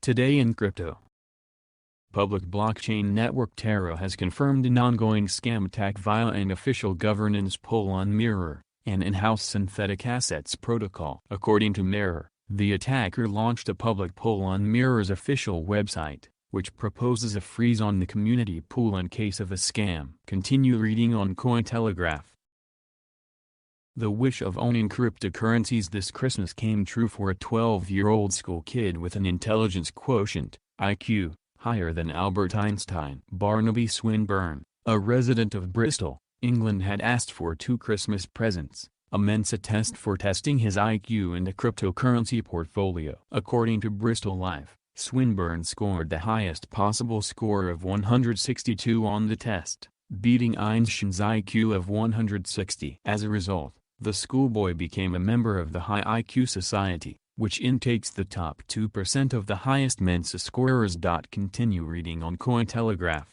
Today in crypto. Public blockchain network Terra has confirmed an ongoing scam attack via an official governance poll on Mirror, an in-house synthetic assets protocol. According to Mirror, the attacker launched a public poll on Mirror's official website, which proposes a freeze on the community pool in case of a scam. Continue reading on Cointelegraph. The wish of owning cryptocurrencies this Christmas came true for a 12-year-old school kid with an intelligence quotient, IQ, higher than Albert Einstein. Barnaby Swinburn, a resident of Bristol, England, had asked for 2 Christmas presents, a Mensa test for testing his IQ and a cryptocurrency portfolio. According to Bristol Live, Swinburn scored the highest possible score of 162 on the test, beating Einstein's IQ of 160. As a result, the schoolboy became a member of the High IQ Society, which intakes the top 2% of the highest Mensa scorers. Continue reading on Cointelegraph.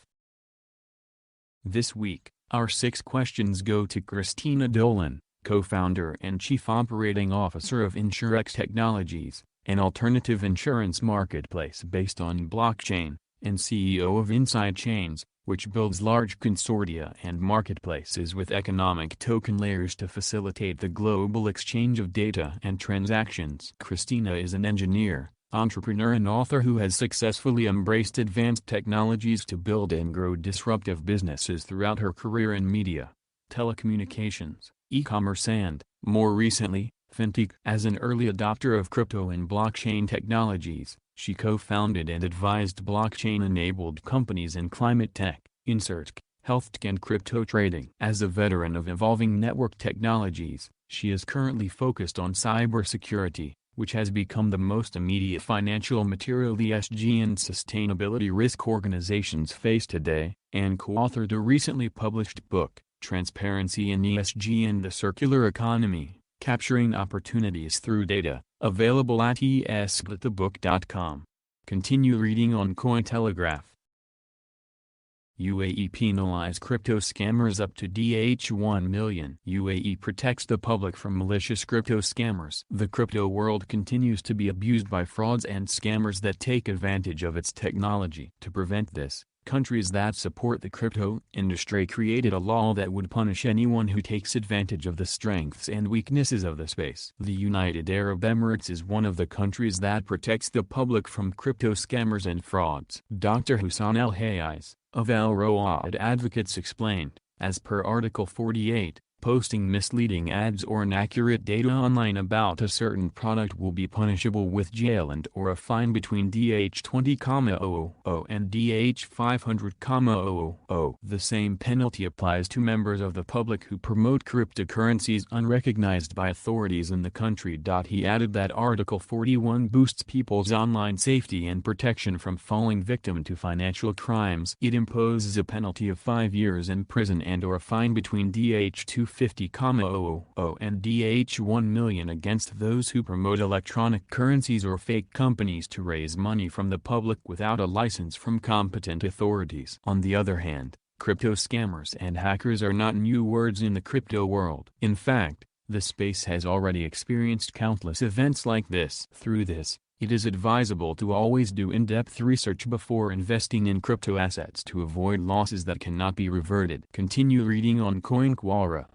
This week, our 6 questions go to Cristina Dolan, co-founder and chief operating officer of InsureX Technologies, an alternative insurance marketplace based on blockchain, and CEO of InsideChains, which builds large consortia and marketplaces with economic token layers to facilitate the global exchange of data and transactions. Cristina is an engineer, entrepreneur and author who has successfully embraced advanced technologies to build and grow disruptive businesses throughout her career in media, telecommunications, e-commerce and, more recently, fintech. As an early adopter of crypto and blockchain technologies, she co-founded and advised blockchain-enabled companies in climate tech, InsureX, health tech and crypto trading. As a veteran of evolving network technologies, she is currently focused on cybersecurity, which has become the most immediate financial material the ESG and sustainability risk organizations face today, and co-authored a recently published book, Transparency in ESG and the Circular Economy, Capturing Opportunities Through Data, available at esgtthebook.com. Continue reading on Cointelegraph. UAE penalize crypto scammers up to $1 million. UAE protects the public from malicious crypto scammers. The crypto world continues to be abused by frauds and scammers that take advantage of its technology. To prevent this, countries that support the crypto industry created a law that would punish anyone who takes advantage of the strengths and weaknesses of the space. The United Arab Emirates is one of the countries that protects the public from crypto scammers and frauds. Dr. Hussan El-Hayes, of Al Rawad Advocates explained, as per Article 48, posting misleading ads or inaccurate data online about a certain product will be punishable with jail and/or a fine between $20,000 and $500,000. The same penalty applies to members of the public who promote cryptocurrencies unrecognized by authorities in the country. He added that Article 41 boosts people's online safety and protection from falling victim to financial crimes. It imposes a penalty of 5 years in prison and/or a fine between $250,000 and $1 million against those who promote electronic currencies or fake companies to raise money from the public without a license from competent authorities. On the other hand, crypto scammers and hackers are not new words in the crypto world. In fact, the space has already experienced countless events like this. Through this, it is advisable to always do in-depth research before investing in crypto assets to avoid losses that cannot be reverted. Continue reading on CoinQuara.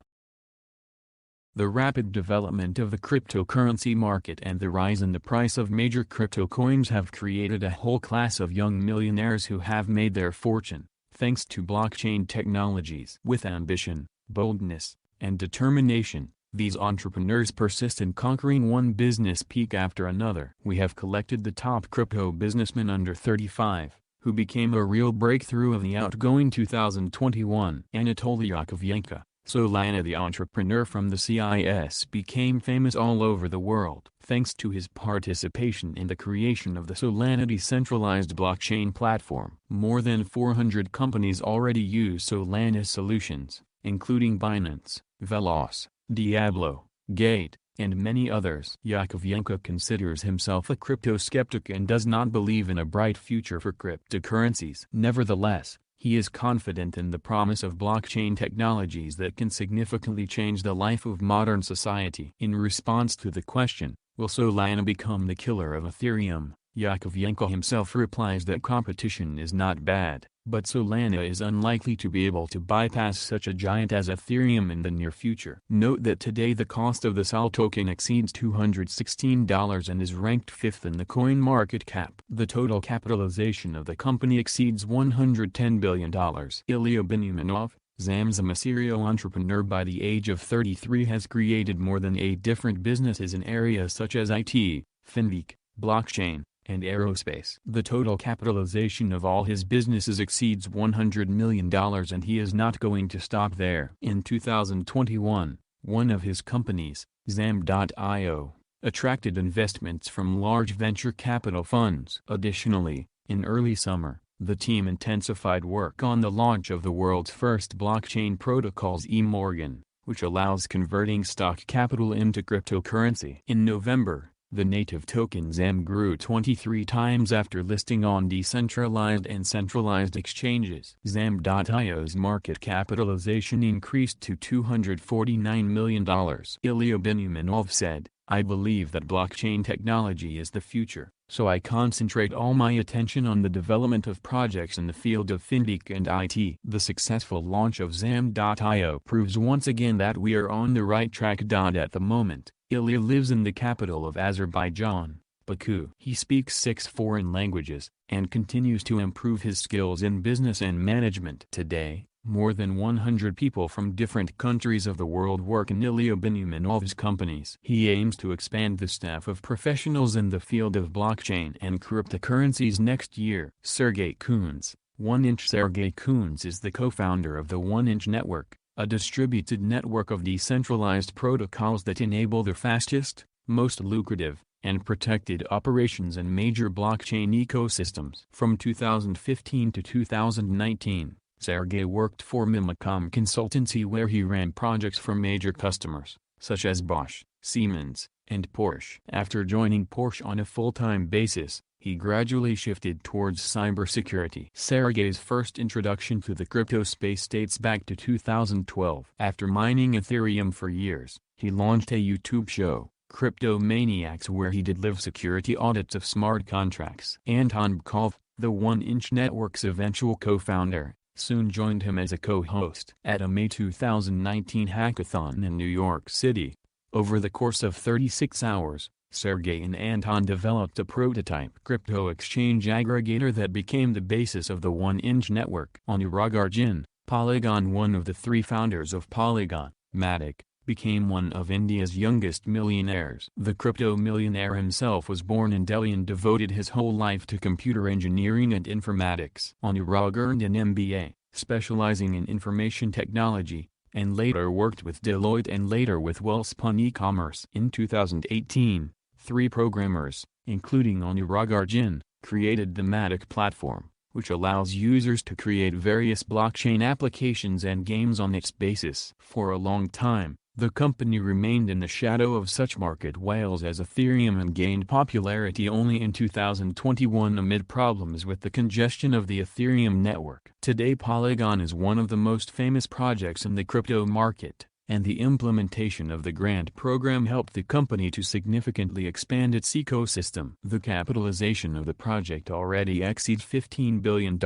The rapid development of the cryptocurrency market and the rise in the price of major crypto coins have created a whole class of young millionaires who have made their fortune, thanks to blockchain technologies. With ambition, boldness, and determination, these entrepreneurs persist in conquering one business peak after another. We have collected the top crypto businessmen under 35, who became a real breakthrough of the outgoing 2021. Anatoly Yakovenko, Solana the entrepreneur from the CIS, became famous all over the world, thanks to his participation in the creation of the Solana decentralized blockchain platform. More than 400 companies already use Solana solutions, including Binance, Veloz, Diablo, Gate, and many others. Yakovenko considers himself a crypto skeptic and does not believe in a bright future for cryptocurrencies. Nevertheless, he is confident in the promise of blockchain technologies that can significantly change the life of modern society. In response to the question, will Solana become the killer of Ethereum, Yakovenko himself replies that competition is not bad, but Solana is unlikely to be able to bypass such a giant as Ethereum in the near future. Note that today the cost of the SOL token exceeds $216 and is ranked 5th in the coin market cap. The total capitalization of the company exceeds $110 billion. Ilya Benyuminov, Zamzam, a serial entrepreneur by the age of 33, has created more than 8 different businesses in areas such as IT, fintech, blockchain, and aerospace. The total capitalization of all his businesses exceeds $100 million, and he is not going to stop there. In 2021, one of his companies, Zam.io, attracted investments from large venture capital funds. Additionally, in early summer, the team intensified work on the launch of the world's first blockchain protocols eMorgan, which allows converting stock capital into cryptocurrency. In November, the native token ZAM grew 23 times after listing on decentralized and centralized exchanges. Zam.io's market capitalization increased to $249 million. Ilya Benyuminov said, "I believe that blockchain technology is the future, so I concentrate all my attention on the development of projects in the field of fintech and IT." The successful launch of Zam.io proves once again that we are on the right track. At the moment, Ilya lives in the capital of Azerbaijan, Baku. He speaks 6 foreign languages, and continues to improve his skills in business and management. Today, more than 100 people from different countries of the world work in Ilya Benyuminov's companies. He aims to expand the staff of professionals in the field of blockchain and cryptocurrencies next year. Sergey Kunz, 1inch. Sergey Kunz is the co-founder of the 1inch network, a distributed network of decentralized protocols that enable the fastest, most lucrative, and protected operations in major blockchain ecosystems. From 2015 to 2019, Sergey worked for Mimicom Consultancy, where he ran projects for major customers, such as Bosch, Siemens, and Porsche. After joining Porsche on a full-time basis, he gradually shifted towards cybersecurity. Sergey's first introduction to the crypto space dates back to 2012. After mining Ethereum for years, he launched a YouTube show, Crypto Maniacs, where he did live security audits of smart contracts. Anton Bkov, the 1inch network's eventual co-founder, soon joined him as a co-host. At a May 2019 hackathon in New York City, over the course of 36 hours, Sergey and Anton developed a prototype crypto exchange aggregator that became the basis of the 1inch network. Anurag Arjun, Polygon, one of the 3 founders of Polygon, Matic, became one of India's youngest millionaires. The crypto millionaire himself was born in Delhi and devoted his whole life to computer engineering and informatics. Anurag earned an MBA, specializing in information technology, and later worked with Deloitte and later with Wellspun e-commerce. In 2018, 3 programmers, including Anurag Arjun, created the Matic platform, which allows users to create various blockchain applications and games on its basis. For a long time, the company remained in the shadow of such market whales as Ethereum and gained popularity only in 2021 amid problems with the congestion of the Ethereum network. Today, Polygon is one of the most famous projects in the crypto market, and the implementation of the grant program helped the company to significantly expand its ecosystem. The capitalization of the project already exceeds $15 billion.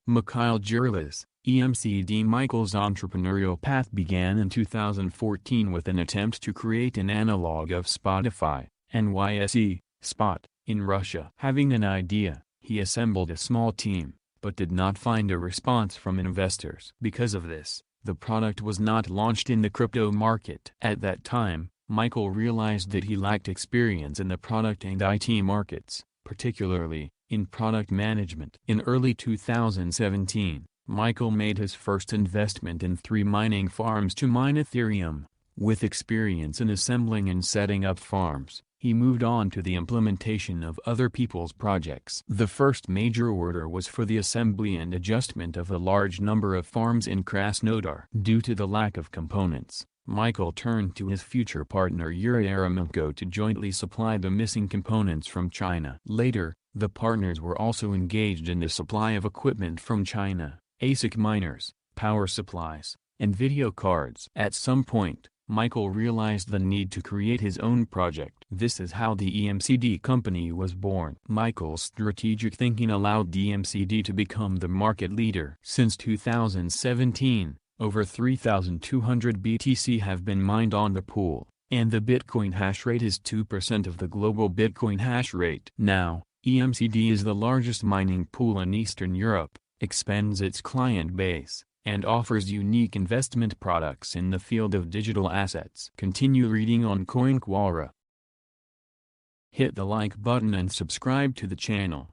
Mikhail Jurlis, EMCD. Michael's entrepreneurial path began in 2014 with an attempt to create an analog of Spotify, NYSE, Spot, in Russia. Having an idea, he assembled a small team, but did not find a response from investors. Because of this, the product was not launched in the crypto market. At that time, Michael realized that he lacked experience in the product and IT markets, particularly in product management. In early 2017, Michael made his first investment in 3 mining farms to mine Ethereum. With experience in assembling and setting up farms, he moved on to the implementation of other people's projects. The first major order was for the assembly and adjustment of a large number of farms in Krasnodar. Due to the lack of components, Michael turned to his future partner Yuri Eremenko to jointly supply the missing components from China. Later, the partners were also engaged in the supply of equipment from China, ASIC miners, power supplies, and video cards. At some point, Michael realized the need to create his own project. This is how the EMCD company was born. Michael's strategic thinking allowed EMCD to become the market leader. Since 2017, over 3,200 BTC have been mined on the pool, and the Bitcoin hash rate is 2% of the global Bitcoin hash rate. Now, EMCD is the largest mining pool in Eastern Europe, expands its client base, and offers unique investment products in the field of digital assets. Continue reading on CoinQuara. Hit the like button and subscribe to the channel.